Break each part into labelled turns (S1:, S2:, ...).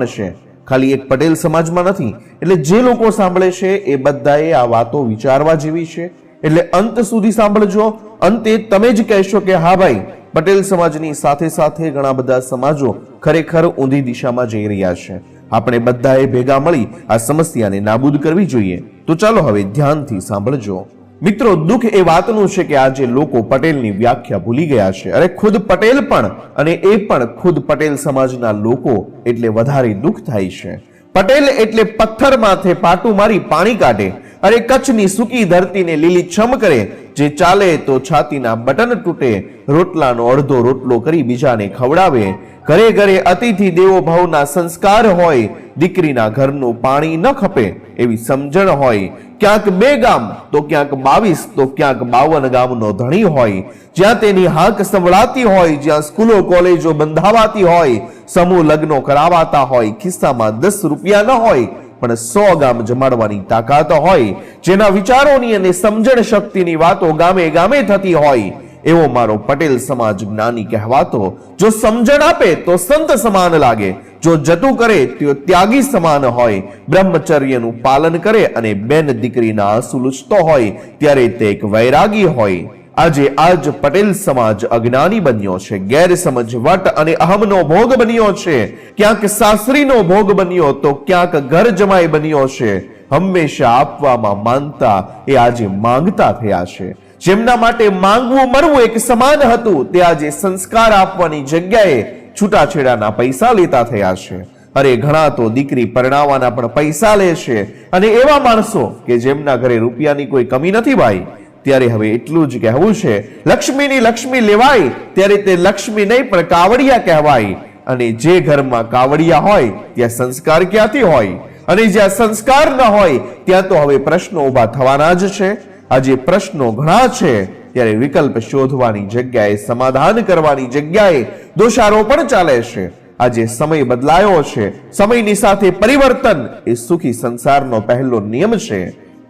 S1: છે, ખાલી એક પટેલ સમાજમાં નથી. એટલે જે લોકો સાંભળે છે એ બધાએ આ વાતો વિચારવા જેવી છે. એટલે અંત સુધી સાંભળજો. અંતે તમે જ કહેશો કે હા ભાઈ, પટેલ સમાજની સાથે સાથે ઘણા બધા સમાજો ખરેખર ઊંધી દિશામાં જઈ રહ્યા છે. આપણે બધાએ ભેગા મળી આ સમસ્યાને નાબૂદ કરવી જોઈએ. તો ચાલો હવે ધ્યાનથી સાંભળજો. મિત્રો, દુઃખ એ વાતનું છે કે આજે લોકો પટેલની વ્યાખ્યા ભૂલી ગયા છે. અરે ખુદ પટેલ પણ, અને એ પણ ખુદ પટેલ સમાજના લોકો એટલે વધારે દુઃખ થાય છે. પટેલ એટલે પથ્થર માથે પાટું મારી પાણી કાઢે, અરે કચ્છની સૂકી ધરતીને લીલીછમ કરે, જે ચાલે તો છાતીના બટન તૂટે, રોટલાનો અડધો રોટલો કરી બીજાને ખવડાવે. ઘરે ઘરે અતિથિ દેવો ભાવના સંસ્કાર હોય, દીકરીના ઘરનું પાણી ન ખપે એવી સમજણ હોય. ક્યાંક 2 ગામ તો ક્યાંક 22 તો ક્યાંક 52 ગામનો ધણી હોય, જ્યાં તેની હાક સંભળાતી હોય, જ્યાં સ્કૂલો કોલેજો બંધાવાતી હોય, સમૂહ લગ્નો કરાવાતા હોય, ખિસ્સામાં 10 રૂપિયા ન હોય પણ 100 ગામ જમાડવાની તાકાત હોય, જેના વિચારોની અને સમજણ શક્તિની વાતો ગામે ગામે થતી હોય, એવો મારો પટેલ સમાજ જ્ઞાની કહેવાતો. જો સમજણ આપે તો સંત સમાન લાગે, જો જતું કરે તો ત્યાગી સમાન હોય, બ્રહ્મચર્યનું પાલન કરે અને બેન દીકરીના આંસુ લૂછતો હોય ત્યારે તે એક વૈરાગી હોય. આજે આજ પટેલ સમાજ અજ્ઞાની બન્યો છે, ગેરસમજ, વટ અને અહમનો ભોગ બન્યો છે. ક્યાંક સાસરીનો ભોગ બન્યો તો ક્યાંક ઘર જમાઈ બન્યો છે. હંમેશા આપવામાં માનતા એ આજે માંગતા થયા છે. જેમના માટે માંગવું મરવું એક સમાન હતું, તે આજે સંસ્કાર આપવાની જગ્યાએ છૂટાછેડાના પૈસા લેતા થયા છે. અરે ઘણા તો દીકરી પરણાવવાના પણ પૈસા લે છે, અને એવા માણસો કે જેમના ઘરે રૂપિયાની કોઈ કમી નથી ભાઈ. ત્યારે હવે એટલું જ કહેવું છે, લક્ષ્મીની લક્ષ્મી લેવાય ત્યારે તે લક્ષ્મી નહીં પણ કાવડિયા કહેવાય. અને જે ઘરમાં કાવડિયા હોય ત્યાં સંસ્કાર ક્યાંથી હોય? અને જ્યાં સંસ્કાર ન હોય ત્યાં તો હવે પ્રશ્નો ઊભા થવાના જ છે. આજે પ્રશ્નો ઘણા છે, ત્યારે વિકલ્પ શોધવાની જગ્યાએ, સમાધાન કરવાની જગ્યાએ દોષારોપણ ચાલે છે. આજે સમય બદલાયો છે, સમયની સાથે પરિવર્તન એ સુખી સંસારનો પહેલો નિયમ છે.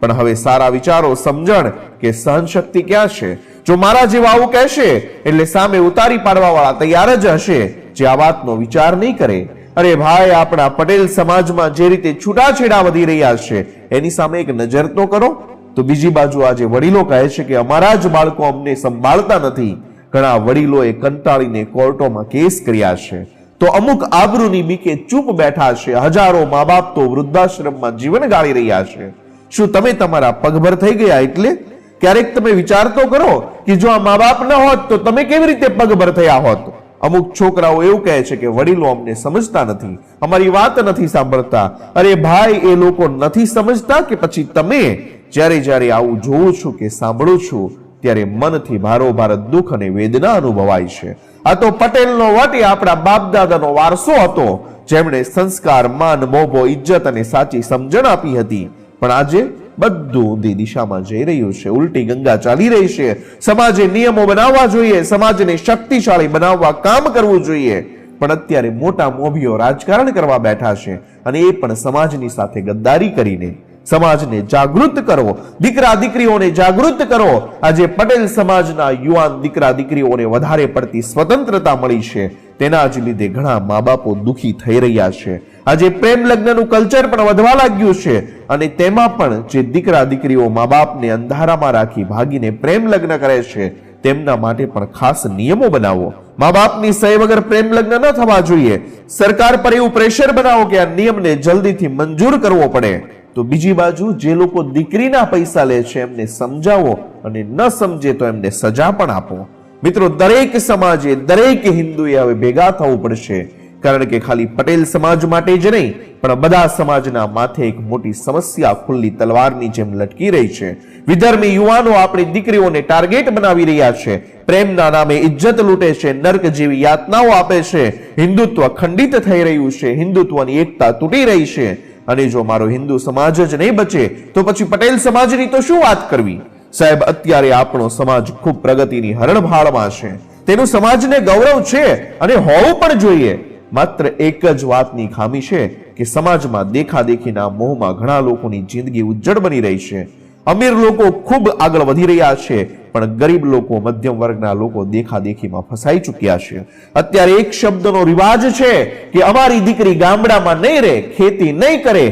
S1: પણ હવે સારા વિચારો, સમજણ કે સહનશક્તિ ક્યાં છે? જો મારા જેવા આવું કહેશે એટલે સામે ઉતારી પાડવા વાળા તૈયાર જ હશે, જે આ વાતનો વિચાર નહીં કરે. અરે ભાઈ, આપણા પટેલ સમાજમાં જે રીતે છૂટાછેડા વધી રહ્યા છે એની સામે એક નજર તો કરો. તો બીજી બાજુ આજે વડીલો કહે છે કે અમારા જ બાળકો અમને સંભાળતા નથી. ઘણા વડીલોએ કંટાળીને કોર્ટોમાં કેસ કર્યા છે, તો અમુક આબરૂની બીકે ચૂપ બેઠા છે. હજારો મા બાપ તો વૃદ્ધાશ્રમમાં જીવન ગાળી રહ્યા છે. શું તમે તમારા પગભર થઈ ગયા? એટલે ક્યારેક તમે વિચાર તો કરો કે જો આ મા બાપ ન હોત તો તમે કેવી રીતે પગભર થયા હોત? અમુક છોકરાઓ એવું કહે છે કે વડીલો અમને સમજતા નથી, અમારી વાત નથી સાંભળતા. અરે ભાઈ, એ લોકો નથી સમજતા કે પછી તમે? જ્યારે જ્યારે આવું જોઉં છું કે સાંભળું છું ત્યારે મનથી ભારોભાર દુઃખ અને વેદના અનુભવાય છે. આ તો પટેલનો વટ એ આપણા બાપ દાદાનો વારસો હતો, જેમણે સંસ્કાર, માન, મોભો, ઇજ્જત અને સાચી સમજણ આપી હતી. પણ આજે બધું ઊંધી દિશામાં જઈ રહ્યું છે, ઉલટી ગંગા ચાલી રહી છે. સમાજે નિયમો બનાવવા જોઈએ, સમાજને શક્તિશાળી બનાવવા કામ કરવું જોઈએ. પણ અત્યારે મોટા મોભીઓ રાજકારણ કરવા બેઠા છે, અને એ પણ સમાજની સાથે ગદ્દારી કરીને. સમાજને જાગૃત કરો, દીકરા દીકરીઓને જાગૃત કરો. આજે પટેલ સમાજના યુવાન દીકરા દીકરીઓને વધારે પડતી સ્વતંત્રતા મળી છે, તેના જ લીધે ઘણા મા બાપો દુખી થઈ રહ્યા છે. આજે પ્રેમ લગ્નનું કલ્ચર પણ વધવા લાગ્યું છે, અને તેમાં પણ જે દીકરા દીકરીઓ મા બાપને અંધારામાં રાખી ભાગીને પ્રેમ લગ્ન કરે છે તેમના માટે પણ ખાસ નિયમો બનાવો. મા બાપની સહી વગર પ્રેમ લગ્ન ન થવા જોઈએ. સરકાર પર એવું પ્રેશર બનાવો કે આ નિયમને જલ્દીથી મંજૂર કરવો પડે. તો બીજી બાજુ જે લોકો દીકરીના પૈસા લે છે એમને સમજાવો, અને ન સમજે તો એમને સજા પણ આપો. મિત્રો, દરેક સમાજે, દરેક હિન્દુએ હવે ભેગા થવું પડશે. કારણ કે ખાલી પટેલ સમાજ માટે જ નહીં પણ બધા સમાજના માથે એક મોટી સમસ્યા ખુલ્લી તલવારની જેમ લટકી રહી છે. વિધર્મી યુવાનો આપણી દીકરીઓને ટાર્ગેટ બનાવી રહ્યા છે, પ્રેમના નામે ઇજ્જત લૂંટે છે, નર્ક જેવી યાતનાઓ આપે છે. હિન્દુત્વ ખંડિત થઈ રહ્યું છે, હિન્દુત્વની એકતા તૂટી રહી છે. અને જો મારો હિન્દુ સમાજ જ નહીં બચે તો પછી પટેલ સમાજની તો શું વાત કરવી? સાહેબ, અત્યારે આપણો સમાજ ખૂબ પ્રગતિની હરણફાળમાં છે. તેનું સમાજને ગૌરવ છે અને હોવું પણ જોઈએ. માત્ર એક જ વાતની ખામી છે કે સમાજમાં દેખાદેખીના મોહમાં ઘણા લોકોની જિંદગી ઉજ્જડ બની રહી છે. અમીર લોકો ખૂબ આગળ વધી રહ્યા છે, પણ ગરીબ લોકો, મધ્યમ વર્ગના લોકો દેખાદેખીમાં ફસાઈ ચૂક્યા છે. અત્યારે એક શબ્દનો રિવાજ છે કે અમારી દીકરી ગામડામાં નહીં રહે, ખેતી નહીં કરે.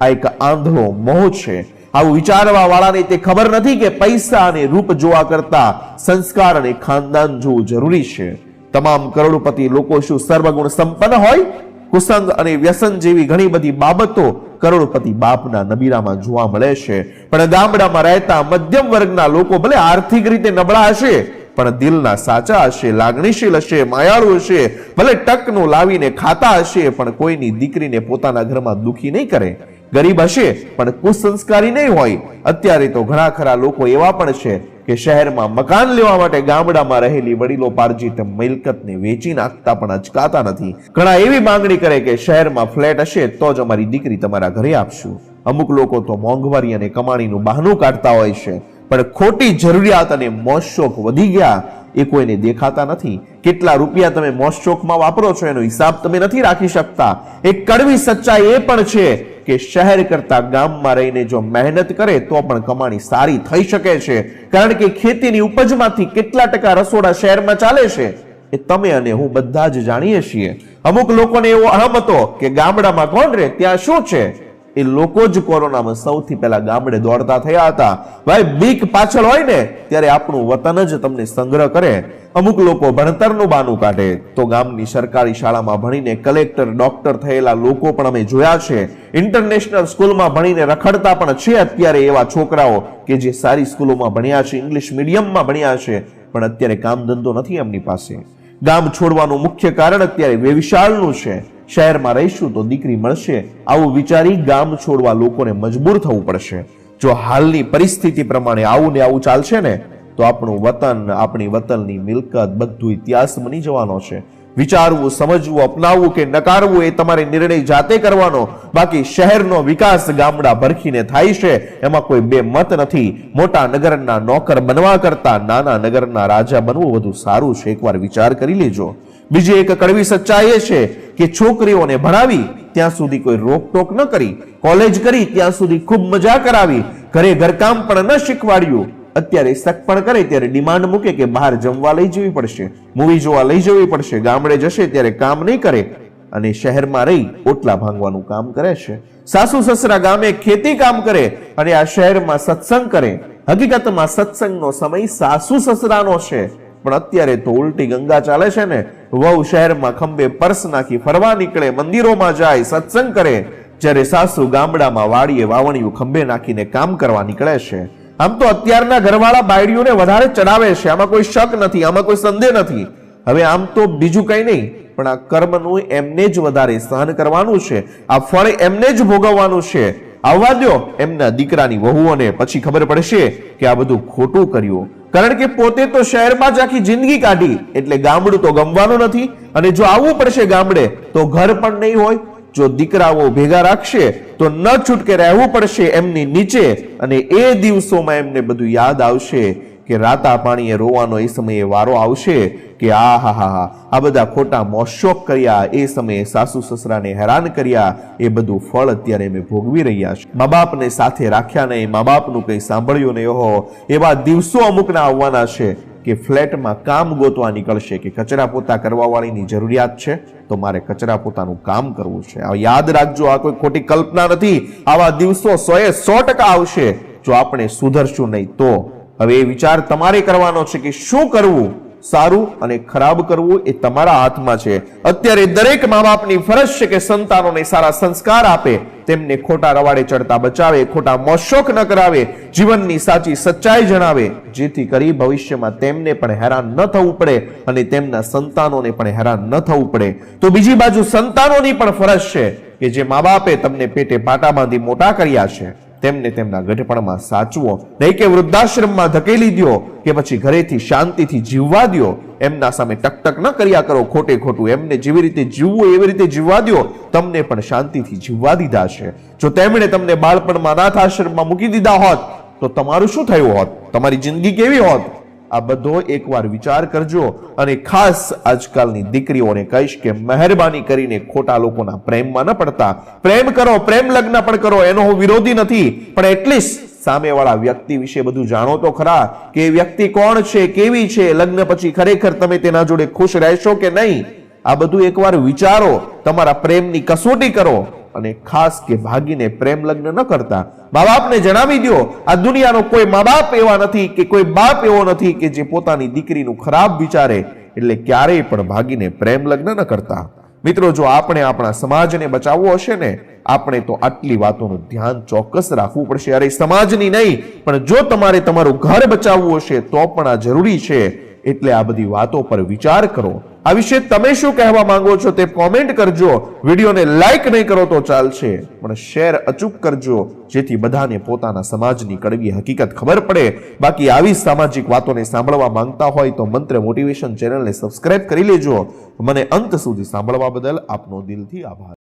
S1: આ એક આંધળો મોહ છે. આવું વિચારવા વાળાને તે ખબર નથી કે પૈસા અને રૂપ જોવા કરતા સંસ્કાર અને ખાનદાન જોવું જરૂરી છે. તમામ કરોડપતિ લોકો શું સર્વગુણ સંપન્ન હોય? કુસંગ અને વ્યસન જેવી ઘણી બધી બાબતો કરોડપતિ બાપના નબીરામાં જોવા મળે છે. પણ ગામડામાં રહેતા મધ્યમ વર્ગના લોકો ભલે આર્થિક રીતે નબળા હશે, પણ દિલના સાચા હશે, લાગણીશીલ હશે, માયાળુ હશે. ભલે ટકનું લાવીને ખાતા હશે, પણ કોઈની દીકરીને પોતાના ઘરમાં દુખી નહીં કરે. ગરીબ હશે પણ કુસંસ્કારી નહીં હોય. અત્યારે તો ઘણા ખરા લોકો એવા પણ છે કે શહેરમાં મકાન લેવા માટે ગામડામાં રહેલી વડીલો પાર્જિત મિલકતને વેચી નાખતા પણ અચકાતા નથી. ઘણા એવી માંગણી કરે કે શહેરમાં ફ્લેટ હશે તો જ અમારી દીકરી તમારા ઘરે આપશું. અમુક લોકો તો મોંઘવારી અને કમાણીનું બહાનું કાઢતા હોય છે, પણ ખોટી જરૂરિયાત અને મોજશોખ વધી ગયા એ કોઈને દેખાતા નથી. કેટલા રૂપિયા તમે મોજશોખમાં વાપરો છો એનો હિસાબ તમે નથી રાખી શકતા. એક કડવી સચ્ચાઈ એ પણ છે કે શહેર કરતા ગામમાં રહીને જો મહેનત કરે તો પણ કમાણી સારી થઈ શકે છે. કારણ કે ખેતીની ઉપજમાંથી કેટલા ટકા રસોડા શહેરમાં ચાલે છે એ તમે અને હું બધા જ જાણીએ છીએ. અમુક લોકોને એવો અહમ હતો કે ગામડામાં કોણ રહે, ત્યાં શું છે. એ લોકો જ કોરોનામાં સૌથી પહેલા ગામડે દોડતા થયા હતા. ભાઈ, બીક પાછળ હોય ને ત્યારે આપણું વતન જ તમને સંગ્રહ કરે. અમુક લોકો ભણતરનું બાનું કાઢે તો ગામની સરકારી શાળામાં ભણીને કલેક્ટર, ડોક્ટર થયેલા લોકો પણ અમે જોયા છે. ઇન્ટરનેશનલ સ્કૂલમાં ભણીને રખડતા પણ છે અત્યારે એવા છોકરાઓ કે જે સારી સ્કૂલોમાં ભણ્યા છે, ઇંગ્લિશ મીડિયમમાં ભણ્યા છે, પણ અત્યારે કામ ધંધો નથી એમની પાસે. ગામ છોડવાનું મુખ્ય કારણ અત્યારે વેવિશાળનું છે. શહેરમાં રહીશું તો દીકરી મળશે આવું વિચારી ગામ છોડવા લોકોને મજબૂર થવું પડશે. જો હાલની પરિસ્થિતિ પ્રમાણે આવું ને આવું ચાલશે ને તો આપણું વતન, આપણી વતનની મિલકત બધું ઇતિહાસ બની જવાનો છે. વિચારવું, સમજવું, અપનાવવું કે નકારવું એ તમારે નિર્ણય જાતે કરવાનો. બાકી શહેરનો વિકાસ ગામડા ભરખીને થાય છે એમાં કોઈ બે મત નથી. મોટા નગરના નોકર બનવા કરતા નાના નગરના રાજા બનવું વધુ સારું છે. એકવાર વિચાર કરી લેજો. બીજી એક કડવી સચ્ચાઈ એ છે કે છોકરીઓને ભણાવી ત્યાં સુધી કોઈ રોકટોક ન કરી, કોલેજ કરી ત્યાં સુધી ખૂબ મજા કરાવી, ઘરે ઘરકામ પણ ન શીખવાડ્યું. અત્યારે શક પણ કરે ત્યારે ડિમાન્ડ મૂકે કે બહાર જમવા લઈ જવી પડશે, મૂવી જોવા લઈ જવી પડશે. ગામડે જશે ત્યારે કામ નહીં કરે અને શહેરમાં રહી ઓટલા ભાંગવાનું કામ કરે છે. સાસુ સસરા ગામે ખેતી કામ કરે અને આ શહેરમાં સત્સંગ કરે. હકીકતમાં સત્સંગનો સમય સાસુ સસરાનો છે, પણ અત્યારે તો ઉલટી ગંગા ચાલે છે ને. વહુ શહેરમાં ખંભે પર્સ નાખી ફરવા નીકળે, મંદિરોમાં જાય, સત્સંગ કરે, જ્યારે સાસુ ગામડામાં વાડીએ વાવણીયું ખંભે નાખીને કામ કરવા નીકળે છે. આમ તો અત્યારના ઘરવાળા બાયડીઓને વધારે ચડાવે છે, આમાં કોઈ શક નથી, આમાં કોઈ સંદેહ નથી. હવે આમ તો બીજું કઈ નહીં, પણ આ કર્મનું એમને જ વધારે સહન કરવાનું છે, આ ફળ એમને જ ભોગવવાનું છે. આવવા દો એમના દીકરાની વહુઓને, પછી ખબર પડશે કે આ બધું ખોટું કર્યું. કારણ કે પોતે તો શહેરમાં જ આખી જિંદગી કાઢી, એટલે ગામડું તો ગમવાનું નથી. અને જો આવવું પડશે ગામડે તો ઘર પણ નહીં હોય. જો દીકરાઓ ભેગા રાખશે તો ન છૂટકે રહેવું પડશે એમની નીચે. અને એ દિવસોમાં એમને બધું યાદ આવશે કે રાતા પાણીએ રોવાનો એ સમયે વારો આવશે કે આ હા હા હા આ બધા ખોટા મોજશોખ કર્યા, એ સમયે સાસુ સસરાને હેરાન કર્યા, એ બધું ફળ અત્યારે અમે ભોગવી રહ્યા છે. મા બાપને સાથે રાખ્યા નહીં, મા બાપનું કંઈ સાંભળ્યું નહીં હો, એવા દિવસો અમુકના આવવાના છે કે ફ્લેટમાં કામ ગોતવા નીકળશે કે કચરા પોતા કરવા વાળીની જરૂરિયાત છે તો મારે કચરા પોતાનું કામ કરવું છે. આ યાદ રાખજો, આ કોઈ ખોટી કલ્પના નથી. આવા દિવસો 100% આવશે જો આપણે સુધરશું નહીં તો. હવે એ વિચાર તમારે કરવાનો છે કે શું કરવું, સારું અને ખરાબ કરવું એ તમારા હાથમાં છે. અત્યારે દરેક મા બાપની ફરજ છે કે સંતાનોને સારા સંસ્કાર આપે, તેમને ખોટા રવાડે ચડતા બચાવે, ખોટા મોજશોખ ન કરાવે, જીવનની સાચી સચ્ચાઈ જણાવે, જેથી કરી ભવિષ્યમાં તેમને પણ હેરાન ન થવું પડે અને તેમના સંતાનોને પણ હેરાન ન થવું પડે. તો બીજી બાજુ સંતાનોની પણ ફરજ છે કે જે મા બાપે તમને પેટે પાટા બાંધી મોટા કર્યા છે તેમને તેમના ગઢપણમાં સાચવો, નહીં કે વૃદ્ધાશ્રમમાં ધકેલી દો કે પછી ઘરેથી શાંતિથી જીવવા દો. એમના સામે ટકટક ન કર્યા કરો ખોટે ખોટું. એમને જેવી રીતે જીવવું એવી રીતે જીવવા દો. તમને પણ શાંતિથી જીવવા દીધા છે. જો તેમણે તમને બાળપણમાં અનાથાશ્રમમાં મૂકી દીધા હોત તો તમારું શું થયું હોત, તમારી જિંદગી કેવી હોત? આ બધો એકવાર વિચાર કરજો. અને ખાસ આજકાલની દીકરીઓને કહીશ કે મહેરબાની કરીને ખોટા લોકોના પ્રેમમાં ન પડતા. પ્રેમ કરો, પ્રેમ લગ્ન પણ કરો, એનો હું વિરોધી નથી, પણ એટલીસ્ટ સામેવાળા વ્યક્તિ વિશે બધું જાણો તો ખરા કે એ વ્યક્તિ કોણ છે, કેવી છે, લગ્ન પછી ખરેખર તમે તેના જોડે ખુશ રહેશો કે નહીં, આ બધું એકવાર વિચારો, તમારા પ્રેમની કસોટી કરો અને ખાસ કે ભાગીને પ્રેમ લગ્ન ન કરતા મા બાપને જણાવી દો. આ દુનિયાનો કોઈ મા બાપ એવા નથી કે કોઈ બાપ એવો નથી કે જે પોતાની દીકરીનું ખરાબ વિચારે, એટલે ક્યારેય પણ ભાગીને પ્રેમ લગ્ન ન કરતા. મિત્રો, જો આપણે આપણા સમાજને બચાવવો હશે ને, આપણે તો આટલી વાતોનું ધ્યાન ચોક્કસ રાખવું પડશે. અરે સમાજની નહીં, પણ જો તમારે તમારું ઘર બચાવવું હશે તો પણ આ જરૂરી છે. એટલે આ બધી વાતો પર વિચાર કરો. આ વિશે તમે શું કહેવા માંગો છો તે કોમેન્ટ કરજો. વિડીયોને લાઈક નહીં કરો તો ચાલશે, પણ શેર અચૂક કરજો, જેથી બધાને પોતાના સમાજની કડવી હકીકત ખબર પડે. બાકી આવી સામાજિક વાતોને સાંભળવા માંગતા હોય તો મંત્ર મોટિવેશન ચેનલને સબસ્ક્રાઇબ કરી લેજો. મને અંત સુધી સાંભળવા બદલ આપનો દિલથી આભાર.